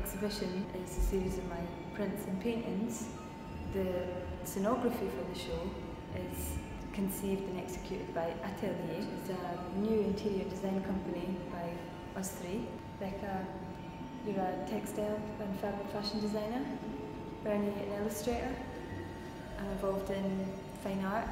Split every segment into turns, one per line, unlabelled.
exhibition is a series of my prints and paintings. The scenography for the show is conceived and executed by Atelier. It's a new interior design company by us three. Becca, you're a textile and fabric fashion designer. Bernie, an illustrator. I'm involved in fine art.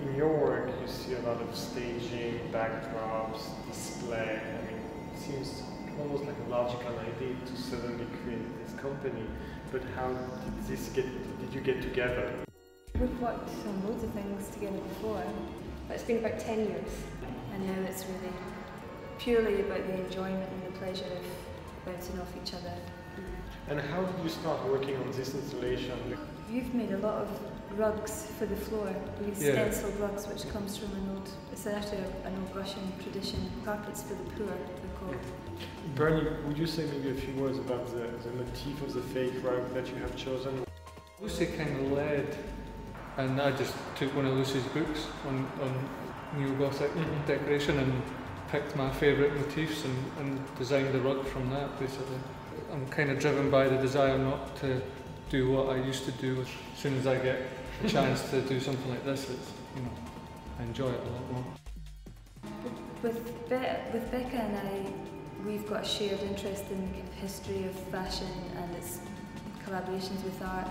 In your work, you see a lot of staging, backdrops, display. I mean, it seems almost like a logical idea to suddenly create this company. But how did you get together?
We've worked on loads of things together before, but it's been about 10 years. And now it's really purely about the enjoyment and the pleasure of bouncing off each other.
And how did you start working on this installation?
You've made a lot of rugs for the floor. We use stenciled rugs, which comes from it's actually an old Russian tradition. Carpets for the poor, they're called.
Bernie, would you say maybe a few words about the motif of the fake rug that you have chosen?
Lucy kind of led, and I just took one of Lucy's books on neo-Gothic decoration and picked my favourite motifs and designed the rug from that, basically. I'm kind of driven by the desire not to do what I used to do. As soon as I get a chance to do something like this, I enjoy it a lot more.
With Becca and I, we've got a shared interest in the history of fashion and its collaborations with art.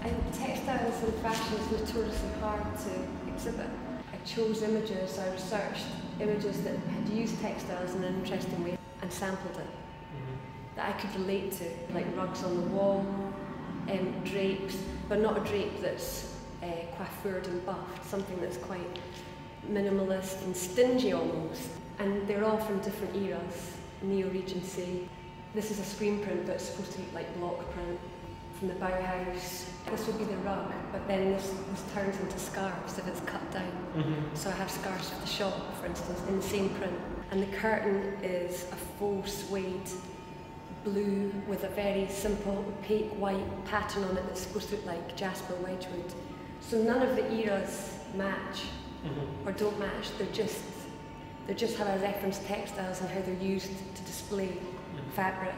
And textiles and fashion is notoriously hard to exhibit. I chose images, I researched images that had used textiles in an interesting way and sampled it. That I could relate to, like rugs on the wall, drapes, but not a drape that's coiffured and buffed, something that's quite minimalist and stingy almost. And they're all from different eras, Neo-Regency. This is a screen print, but it's supposed to be like block print from the Bauhaus. This would be the rug, but then this turns into scarves if it's cut down. So I have scarves for the shop, for instance, in the same print. And the curtain is a faux suede blue with a very simple opaque white pattern on it that's supposed to look like Jasper Wedgwood. So none of the eras match or don't match. They just have a reference textiles and how they're used to display fabric.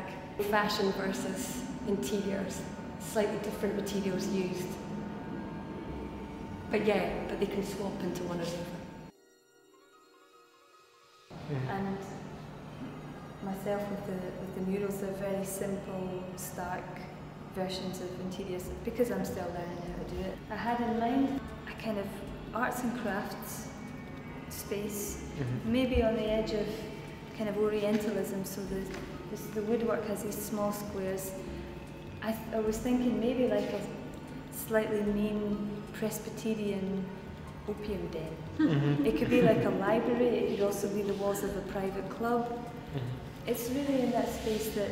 Fashion versus interiors, slightly different materials used. But they can swap into one another.
And myself with the murals, they're very simple, stark versions of interiors because I'm still learning how to do it. I had in mind a kind of arts and crafts space, maybe on the edge of kind of Orientalism, so the woodwork has these small squares. I was thinking maybe like a slightly mean Presbyterian opium den. It could be like a library, it could also be the walls of a private club. It's really in that space that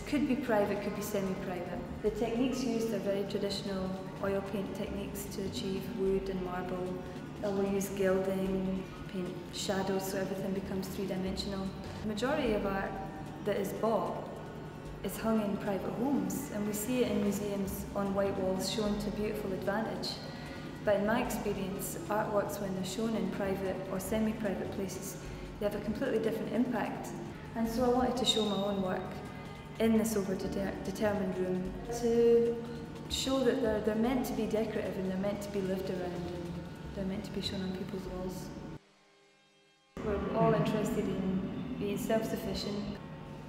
could be private, could be semi-private. The techniques used are very traditional oil paint techniques to achieve wood and marble. We'll use gilding, paint shadows so everything becomes three-dimensional. The majority of art that is bought is hung in private homes, and we see it in museums on white walls shown to beautiful advantage. But in my experience, artworks when they're shown in private or semi-private places, they have a completely different impact. And so I wanted to show my own work in this over-determined room to show that they're meant to be decorative and they're meant to be lived around and they're meant to be shown on people's walls. We're all interested in being self-sufficient.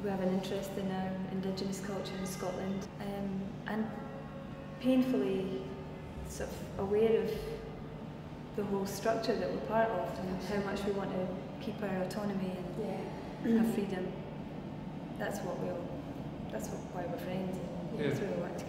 We have an interest in our Indigenous culture in Scotland and painfully sort of aware of the whole structure that we're part of and how much we want to keep our autonomy and our freedom. That's why we're friends. That's why we work together.